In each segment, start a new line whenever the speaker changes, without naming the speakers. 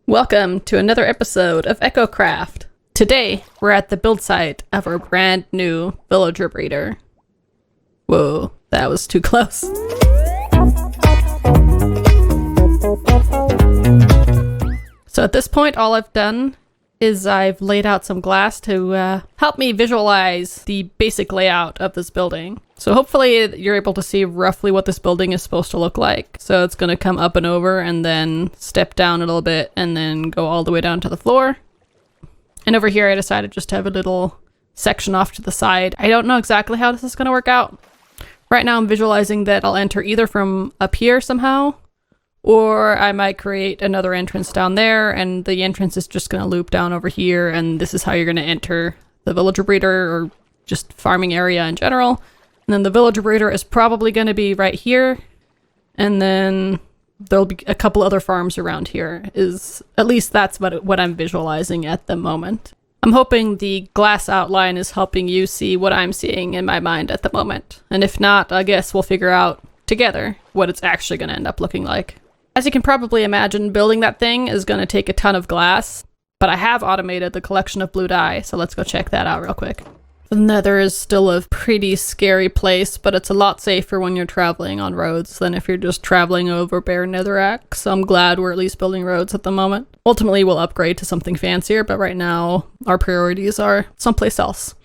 Welcome to another episode of EchoCraft. Today, we're at the build site of our brand new villager breeder. Whoa, that was too close. So at this point, all I've done is I've laid out some glass to help me visualize the basic layout of this building. So hopefully you're able to see roughly what this building is supposed to look like. So it's going to come up and over and then step down a little bit and then go all the way down to the floor. And over here I decided just to have a little section off to the side. I don't know exactly how this is going to work out. Right now I'm visualizing that I'll enter either from up here somehow, or I might create another entrance down there, and the entrance is just going to loop down over here, and this is how you're going to enter the villager breeder or just farming area in general. And then the villager breeder is probably going to be right here, and then there'll be a couple other farms around here. At least that's what I'm visualizing at the moment. I'm hoping the glass outline is helping you see what I'm seeing in my mind at the moment. And if not, I guess we'll figure out together what it's actually going to end up looking like. As you can probably imagine, building that thing is going to take a ton of glass, but I have automated the collection of blue dye, so let's go check that out real quick. The Nether is still a pretty scary place, but it's a lot safer when you're traveling on roads than if you're just traveling over bare netherrack, so I'm glad we're at least building roads at the moment. Ultimately, we'll upgrade to something fancier, but right now, our priorities are someplace else.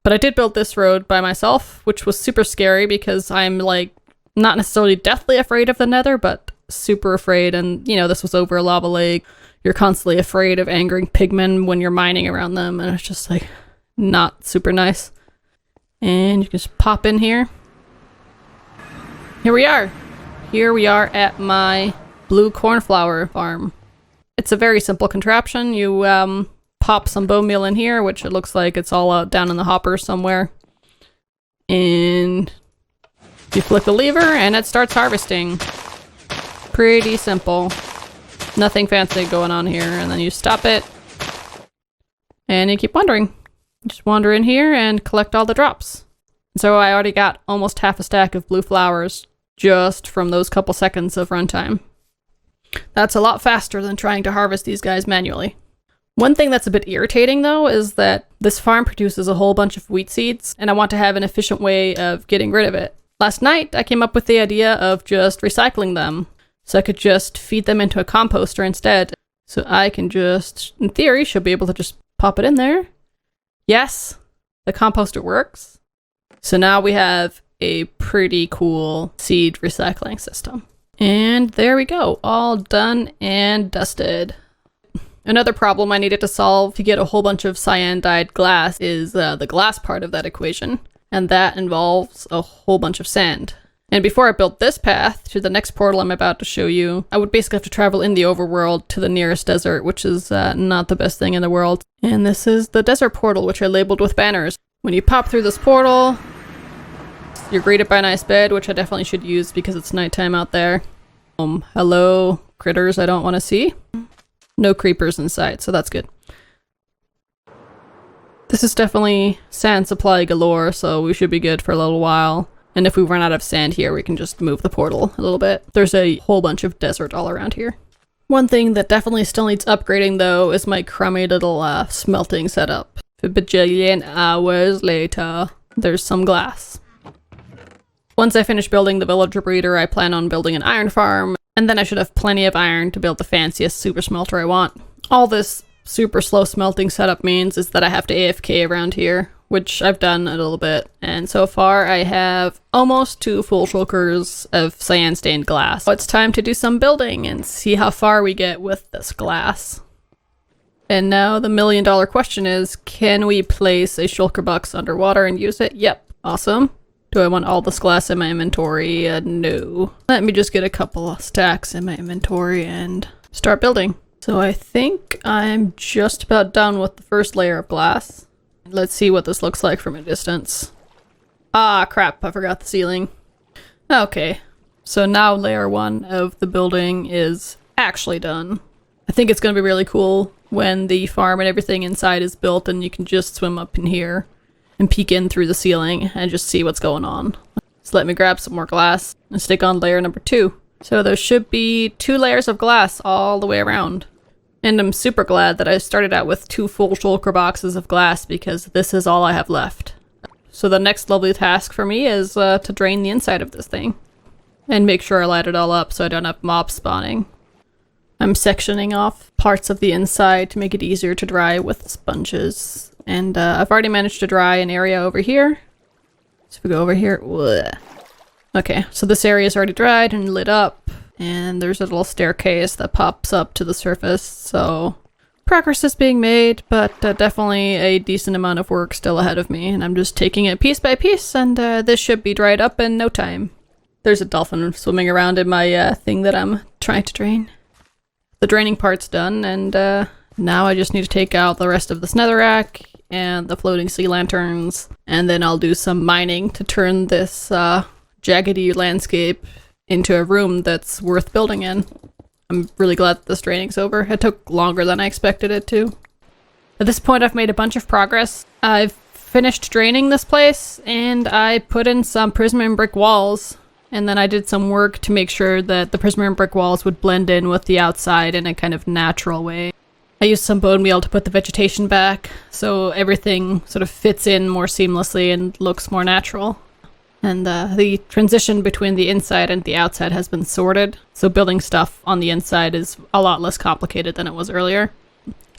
But I did build this road by myself, which was super scary because I'm, like, not necessarily deathly afraid of the Nether, but super afraid, and you know, this was over a lava lake. You're constantly afraid of angering pigmen when you're mining around them, and it's just like not super nice. And you can just pop in here. Here we are at my blue cornflower farm. It's a very simple contraption. You pop some bone meal in here, which it looks like it's all out down in the hopper somewhere, and you flick the lever and it starts harvesting. Pretty simple. Nothing fancy going on here. And then you stop it. And you keep wandering. Just wander in here and collect all the drops. So I already got almost half a stack of blue flowers just from those couple seconds of runtime. That's a lot faster than trying to harvest these guys manually. One thing that's a bit irritating though is that this farm produces a whole bunch of wheat seeds, and I want to have an efficient way of getting rid of it. Last night I came up with the idea of just recycling them. So I could just feed them into a composter instead. So I can just, in theory, should be able to just pop it in there. Yes, the composter works. So now we have a pretty cool seed recycling system. And there we go, all done and dusted. Another problem I needed to solve to get a whole bunch of cyan-dyed glass is the glass part of that equation. And that involves a whole bunch of sand. And before I built this path to the next portal I'm about to show you, I would basically have to travel in the overworld to the nearest desert, which is not the best thing in the world. And this is the desert portal, which I labeled with banners. When you pop through this portal, you're greeted by a nice bed, which I definitely should use because it's nighttime out there. Hello, critters I don't want to see. No creepers in sight, so that's good. This is definitely sand supply galore, so we should be good for a little while. And if we run out of sand here, we can just move the portal a little bit. There's a whole bunch of desert all around here. One thing that definitely still needs upgrading, though, is my crummy little smelting setup. A bajillion hours later, there's some glass. Once I finish building the villager breeder, I plan on building an iron farm, and then I should have plenty of iron to build the fanciest super smelter I want. All this super slow smelting setup means is that I have to AFK around here, which I've done a little bit, and so far I have almost 2 full shulkers of cyan-stained glass. So it's time to do some building and see how far we get with this glass. And now the million-dollar question is, can we place a shulker box underwater and use it? Yep, awesome. Do I want all this glass in my inventory? No. Let me just get a couple of stacks in my inventory and start building. So I think I'm just about done with the first layer of glass. Let's see what this looks like from a distance. Ah, crap, I forgot the ceiling. Okay, so now layer 1 of the building is actually done. I think it's going to be really cool when the farm and everything inside is built and you can just swim up in here and peek in through the ceiling and just see what's going on. So let me grab some more glass and stick on layer number 2. So there should be 2 layers of glass all the way around. And I'm super glad that I started out with 2 full shulker boxes of glass because this is all I have left. So the next lovely task for me is to drain the inside of this thing. And make sure I light it all up so I don't have mobs spawning. I'm sectioning off parts of the inside to make it easier to dry with sponges. And I've already managed to dry an area over here. So if we go over here, bleh. Okay, so this area is already dried and lit up. And there's a little staircase that pops up to the surface, so progress is being made, but definitely a decent amount of work still ahead of me, and I'm just taking it piece by piece, and this should be dried up in no time. There's a dolphin swimming around in my thing that I'm trying to drain. The draining part's done, and now I just need to take out the rest of this netherrack and the floating sea lanterns, and then I'll do some mining to turn this jaggedy landscape into a room that's worth building in. I'm really glad that this draining's over. It took longer than I expected it to. At this point, I've made a bunch of progress. I've finished draining this place, and I put in some prism and brick walls, and then I did some work to make sure that the prism and brick walls would blend in with the outside in a kind of natural way. I used some bone meal to put the vegetation back, so everything sort of fits in more seamlessly and looks more natural. And the transition between the inside and the outside has been sorted, so building stuff on the inside is a lot less complicated than it was earlier.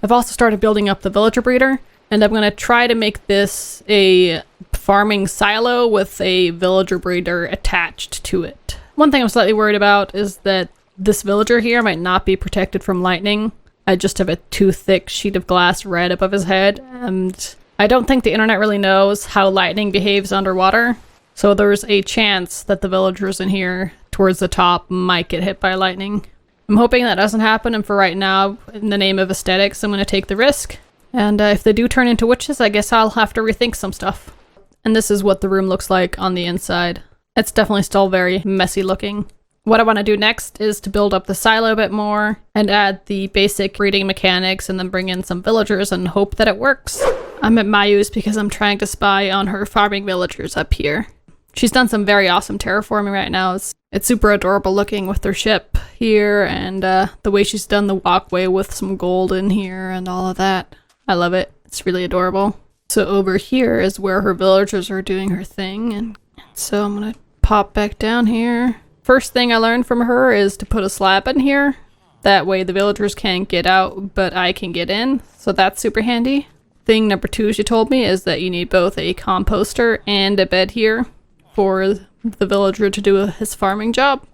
I've also started building up the villager breeder, and I'm going to try to make this a farming silo with a villager breeder attached to it. One thing I'm slightly worried about is that this villager here might not be protected from lightning. I just have a too thick sheet of glass right above his head, and I don't think the internet really knows how lightning behaves underwater. So there's a chance that the villagers in here towards the top might get hit by lightning. I'm hoping that doesn't happen, and for right now, in the name of aesthetics, I'm going to take the risk. And if they do turn into witches, I guess I'll have to rethink some stuff. And this is what the room looks like on the inside. It's definitely still very messy looking. What I want to do next is to build up the silo a bit more and add the basic breeding mechanics and then bring in some villagers and hope that it works. I'm at Mayu's because I'm trying to spy on her farming villagers up here. She's done some very awesome terraforming right now. It's super adorable looking with her ship here, and the way she's done the walkway with some gold in here and all of that. I love it. It's really adorable. So over here is where her villagers are doing her thing, and so I'm gonna pop back down here. First thing I learned from her is to put a slab in here. That way the villagers can't get out, but I can get in, so that's super handy. Thing number 2 she told me is that you need both a composter and a bed here for the villager to do his farming job.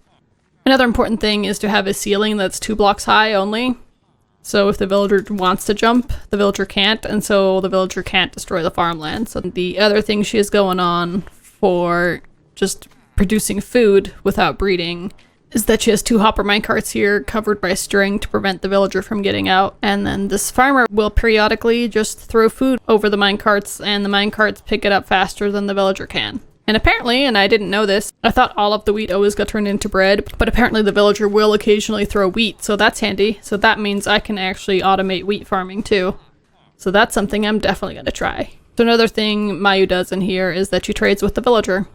Another important thing is to have a ceiling that's 2 blocks high only. So if the villager wants to jump, the villager can't, and so the villager can't destroy the farmland. So the other thing she has going on for just producing food without breeding is that she has 2 hopper minecarts here covered by string to prevent the villager from getting out. And then this farmer will periodically just throw food over the minecarts, and the minecarts pick it up faster than the villager can. And apparently, and I didn't know this, I thought all of the wheat always got turned into bread, but apparently the villager will occasionally throw wheat, so that's handy. So that means I can actually automate wheat farming too. So that's something I'm definitely going to try. So another thing Mayu does in here is that she trades with the villager.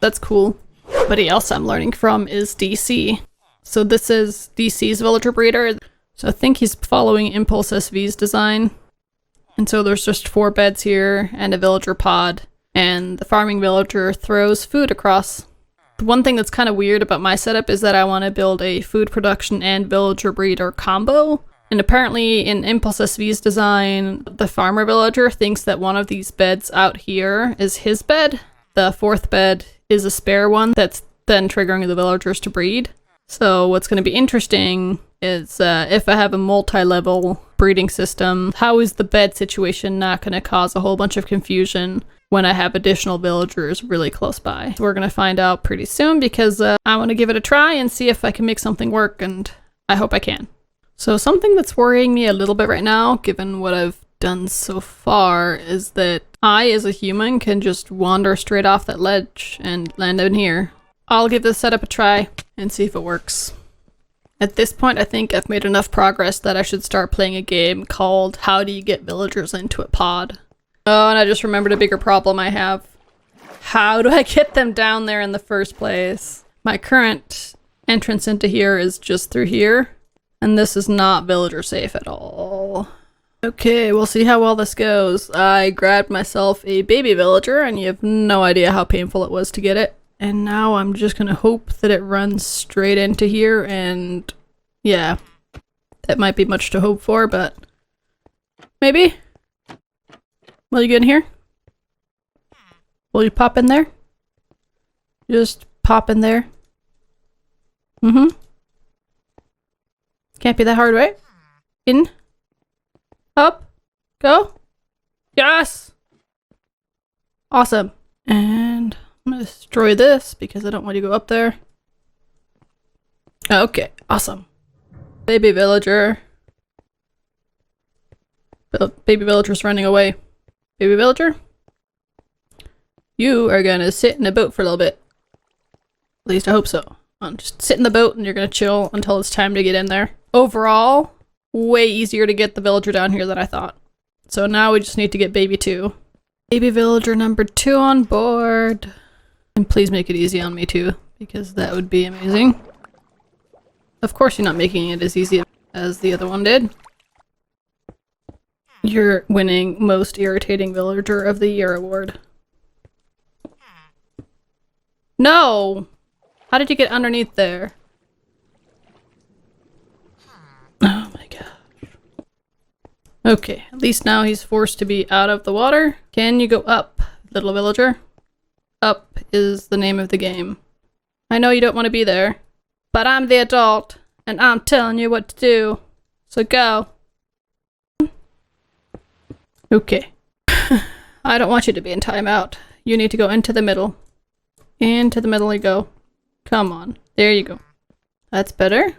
That's cool. Somebody else I'm learning from is DC. So this is DC's villager breeder. So I think he's following Impulse SV's design. And so there's just 4 beds here and a villager pod. And the farming villager throws food across. The one thing that's kind of weird about my setup is that I want to build a food production and villager breeder combo. And apparently in Impulse SV's design, the farmer villager thinks that one of these beds out here is his bed. The 4th bed is a spare one that's then triggering the villagers to breed. So what's going to be interesting is if I have a multi-level breeding system, how is the bed situation not going to cause a whole bunch of confusion when I have additional villagers really close by? So we're going to find out pretty soon because I want to give it a try and see if I can make something work, and I hope I can. So something that's worrying me a little bit right now, given what I've done so far, is that I, as a human, can just wander straight off that ledge and land in here. I'll give this setup a try and see if it works. At this point, I think I've made enough progress that I should start playing a game called How Do You Get Villagers into a Pod? Oh, and I just remembered a bigger problem I have. How do I get them down there in the first place? My current entrance into here is just through here. And this is not villager safe at all. Okay, we'll see how well this goes. I grabbed myself a baby villager, and you have no idea how painful it was to get it. And now I'm just gonna hope that it runs straight into here, and yeah, that might be much to hope for, but maybe? Will you get in here? Will you pop in there? Just pop in there. Mm-hmm. Can't be that hard, right? In. Up. Go. Yes! Awesome. And I'm gonna destroy this because I don't want you to go up there. Okay, awesome. Baby villager. Baby villager's running away. Baby villager? You are gonna sit in a boat for a little bit. At least I hope so. Just sit in the boat and you're gonna chill until it's time to get in there. Overall, way easier to get the villager down here than I thought. So now we just need to get baby 2. Baby villager number 2 on board. And please make it easy on me too, because that would be amazing. Of course you're not making it as easy as the other one did. You're winning Most Irritating Villager of the Year award. No! How did you get underneath there? Oh my gosh. Okay, at least now he's forced to be out of the water. Can you go up, little villager? Up is the name of the game. I know you don't want to be there, but I'm the adult, and I'm telling you what to do. So go. Okay. I don't want you to be in timeout. You need to go into the middle. Into the middle you go. Come on. There you go. That's better.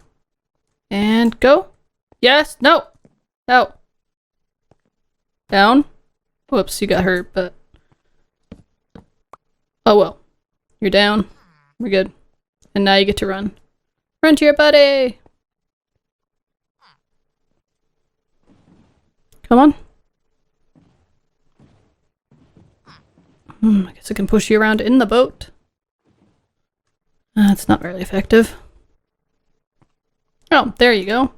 And go. Yes. No. No. Down. Whoops, you got hurt, but... oh well. You're down. We're good. And now you get to run. Run to your buddy! Come on. I guess I can push you around in the boat. That's not really effective. Oh, there you go.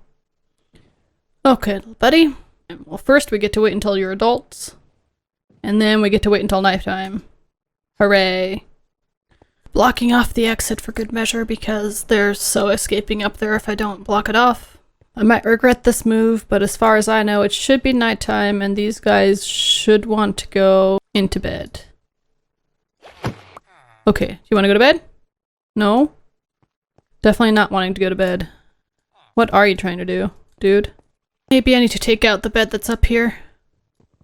Okay, little buddy. Well, first we get to wait until you're adults. And then we get to wait until nighttime. Hooray. Blocking off the exit for good measure because they're so escaping up there if I don't block it off. I might regret this move, but as far as I know, it should be nighttime and these guys should want to go into bed. Okay, do you want to go to bed? No? Definitely not wanting to go to bed. What are you trying to do, dude? Maybe I need to take out the bed that's up here.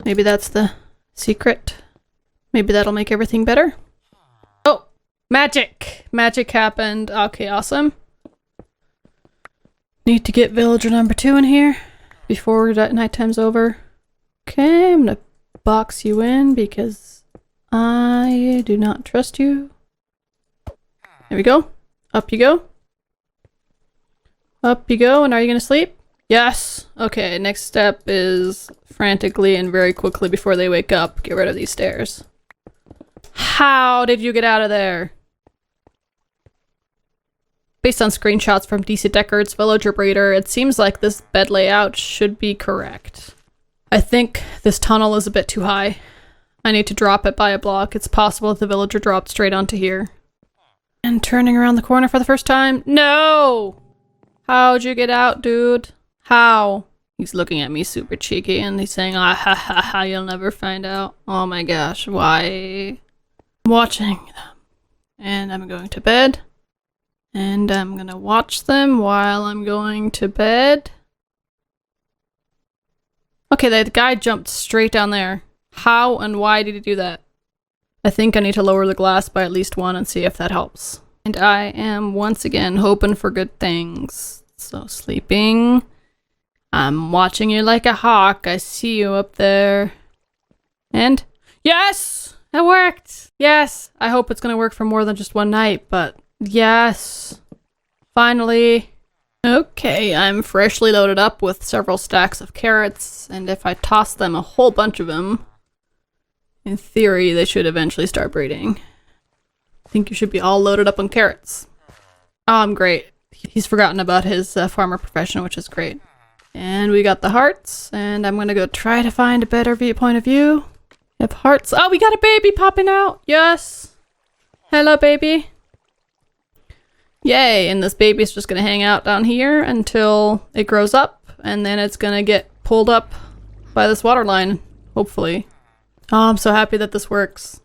Maybe that's the secret. Maybe that'll make everything better. Oh! Magic! Magic happened. Okay, awesome. Need to get villager number 2 in here before nighttime's over. Okay, I'm gonna box you in because I do not trust you. There we go. Up you go. Up you go, and are you gonna sleep? Yes! Okay, next step is frantically and very quickly before they wake up, get rid of these stairs. How did you get out of there? Based on screenshots from DC Deckard's Villager Breeder, it seems like this bed layout should be correct. I think this tunnel is a bit too high. I need to drop it by a block. It's possible that the villager dropped straight onto here. And turning around the corner for the first time. No! How'd you get out, dude? How? He's looking at me super cheeky and he's saying, ah ha ha ha, you'll never find out. Oh my gosh, why? I'm watching them. And I'm going to bed. And I'm gonna watch them while I'm going to bed. Okay, the guy jumped straight down there. How and why did he do that? I think I need to lower the glass by at least 1 and see if that helps. And I am once again hoping for good things. So sleeping. I'm watching you like a hawk. I see you up there. And yes! It worked! Yes! I hope it's gonna work for more than just one night, but yes! Finally! Okay, I'm freshly loaded up with several stacks of carrots, and if I toss them a whole bunch of them, in theory, they should eventually start breeding. I think you should be all loaded up on carrots. Oh, I'm great. he's forgotten about his farmer profession, which is great. And we got the hearts, and I'm gonna go try to find a better point of view. We have hearts. Oh, we got a baby popping out. Yes. Hello, baby. Yay, and this baby's just gonna hang out down here until it grows up, and then it's gonna get pulled up by this water line, hopefully. Oh, I'm so happy that this works.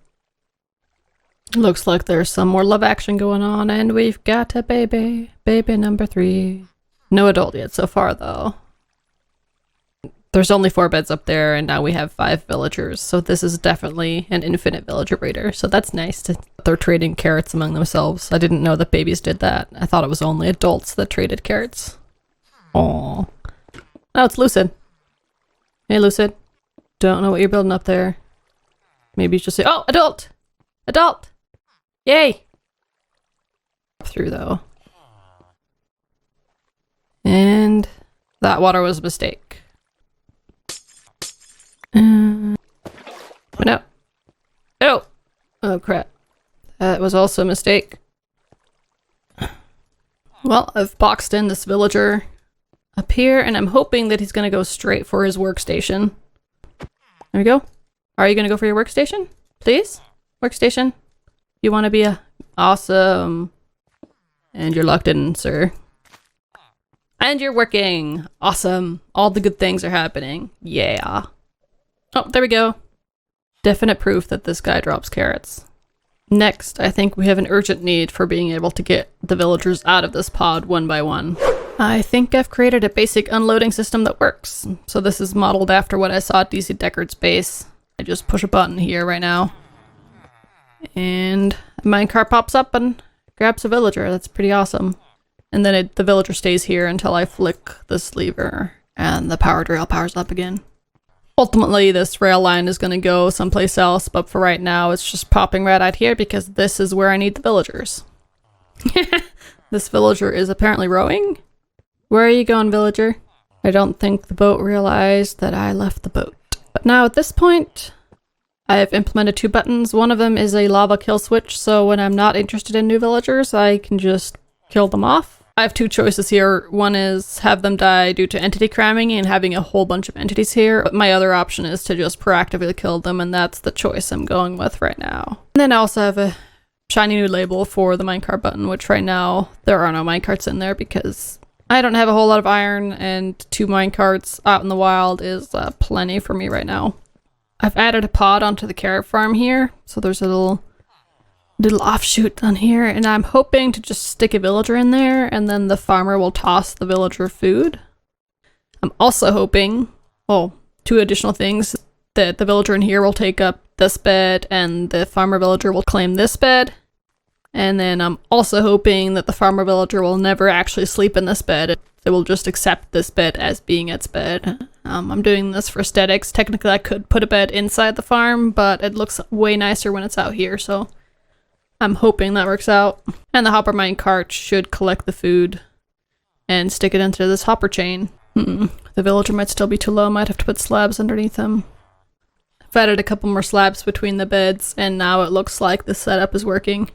Looks like there's some more love action going on, and we've got a baby. Baby number 3. No adult yet so far, though. There's only 4 beds up there, and now we have 5 villagers, so this is definitely an infinite villager breeder. So that's nice to they're trading carrots among themselves. I didn't know that babies did that. I thought it was only adults that traded carrots. Aww. Oh, it's Lucid. Hey, Lucid. Don't know what you're building up there. Maybe you just say, oh, adult! Adult! Yay! Through, though. And that water was a mistake. No. Oh! Oh, crap. That was also a mistake. Well, I've boxed in this villager up here, and I'm hoping that he's gonna go straight for his workstation. There we go. Are you gonna go for your workstation? Please? Workstation? You wanna be a... Awesome. And you're locked in, sir. And you're working! Awesome. All the good things are happening. Yeah. Oh, there we go. Definite proof that this guy drops carrots. Next, I think we have an urgent need for being able to get the villagers out of this pod one by one. I think I've created a basic unloading system that works. So this is modeled after what I saw at DC Deckard's base. I just push a button here right now. And a minecart pops up and grabs a villager. That's pretty awesome. And then the villager stays here until I flick this lever and the power drill powers up again. Ultimately, this rail line is going to go someplace else, but for right now, it's just popping right out here because this is where I need the villagers. This villager is apparently rowing. Where are you going, villager? I don't think the boat realized that I left the boat. But now at this point, I have implemented 2 buttons. One of them is a lava kill switch, so when I'm not interested in new villagers, I can just kill them off. I have 2 choices here. One is have them die due to entity cramming and having a whole bunch of entities here. But my other option is to just proactively kill them, and that's the choice I'm going with right now. And then I also have a shiny new label for the minecart button, which right now there are no minecarts in there because I don't have a whole lot of iron, and 2 minecarts out in the wild is plenty for me right now. I've added a pod onto the carrot farm here, so there's a little offshoot on here, and I'm hoping to just stick a villager in there, and then the farmer will toss the villager food. I'm also hoping, well, 2 additional things, that the villager in here will take up this bed, and the farmer villager will claim this bed. And then I'm also hoping that the farmer villager will never actually sleep in this bed. It will just accept this bed as being its bed. I'm doing this for aesthetics. Technically, I could put a bed inside the farm, but it looks way nicer when it's out here, so I'm hoping that works out. And the hopper mine cart should collect the food and stick it into this hopper chain. The villager might still be too low. Might have to put slabs underneath him. I've added a couple more slabs between the beds, and now it looks like the setup is working.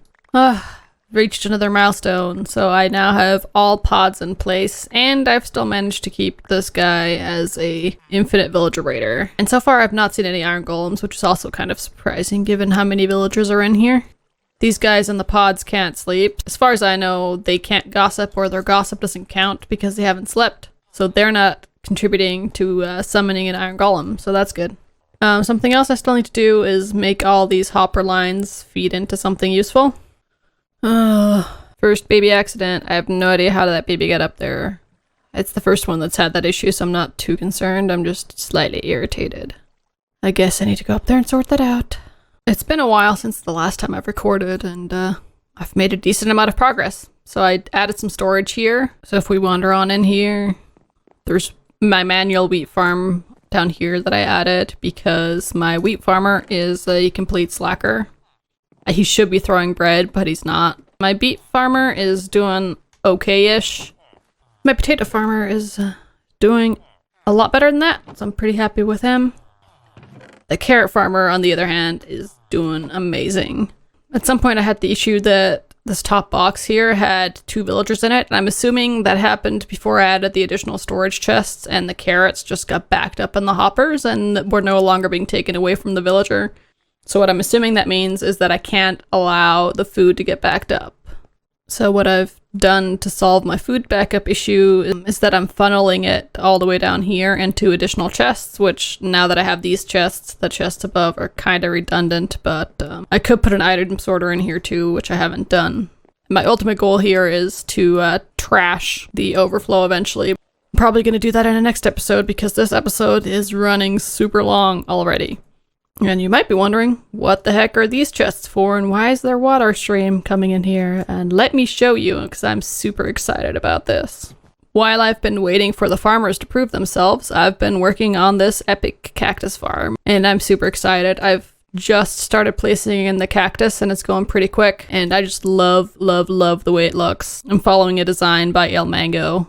Reached another milestone, so I now have all pods in place, and I've still managed to keep this guy as a infinite villager raider. And so far I've not seen any iron golems, which is also kind of surprising given how many villagers are in here. These guys in the pods can't sleep. As far as I know, they can't gossip, or their gossip doesn't count because they haven't slept. So they're not contributing to summoning an iron golem, so that's good. Something else I still need to do is make all these hopper lines feed into something useful. First baby accident. I have no idea how that baby got up there. It's the first one that's had that issue, so I'm not too concerned. I'm just slightly irritated. I guess I need to go up there and sort that out. It's been a while since the last time I've recorded, and I've made a decent amount of progress. So I added some storage here. So if we wander on in here, there's my manual wheat farm down here that I added because my wheat farmer is a complete slacker. He should be throwing bread, but he's not. My beet farmer is doing okay-ish. My potato farmer is doing a lot better than that, so I'm pretty happy with him. The carrot farmer, on the other hand, is doing amazing. At some point I had the issue that This top box here had 2 villagers in it, and I'm assuming that happened before I added the additional storage chests, and the carrots just got backed up in the hoppers and were no longer being taken away from the villager. So what I'm assuming that means is that I can't allow the food to get backed up. So what I've done to solve my food backup issue is that I'm funneling it all the way down here into additional chests, which now that I have these chests, the chests above are kind of redundant, but I could put an item sorter in here too, which I haven't done. My ultimate goal here is to trash the overflow eventually. I'm probably going to do that in the next episode because this episode is running super long already. And you might be wondering, what the heck are these chests for and why is there water stream coming in here? And let me show you, because I'm super excited about this. While I've been waiting for the farmers to prove themselves, I've been working on this epic cactus farm, and I'm super excited. I've just started placing in the cactus and it's going pretty quick, and I just love the way it looks. I'm following a design by El Mango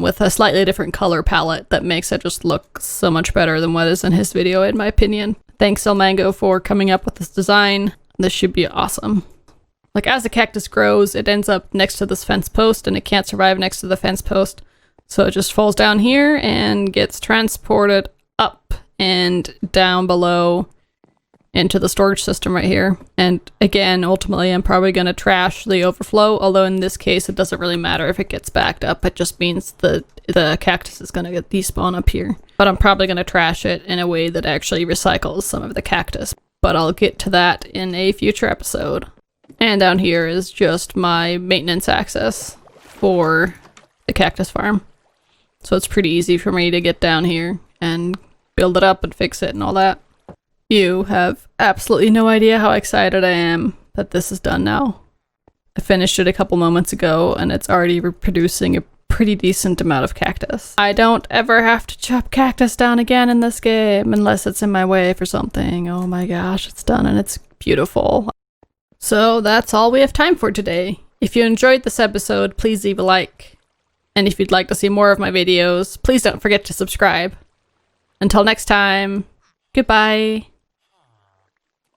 with a slightly different color palette that makes it just look so much better than what is in his video, in my opinion. Thanks, El Mango, for coming up with this design. This should be awesome. Like, as the cactus grows, it ends up next to this fence post, and it can't survive next to the fence post. So it just falls down here and gets transported up and down below into the storage system right here. And again, ultimately, I'm probably going to trash the overflow, although in this case, it doesn't really matter if it gets backed up. It just means the cactus is going to get despawn up here. But I'm probably going to trash it in a way that actually recycles some of the cactus. But I'll get to that in a future episode. And down here is just my maintenance access for the cactus farm. So it's pretty easy for me to get down here and build it up and fix it and all that. You have absolutely no idea how excited I am that this is done now. I finished it a couple moments ago and it's already producing a pretty decent amount of cactus. I don't ever have to chop cactus down again in this game unless it's in my way for something. Oh my gosh, it's done and it's beautiful. So that's all we have time for today. If you enjoyed this episode, please leave a like. And if you'd like to see more of my videos, please don't forget to subscribe. Until next time, goodbye.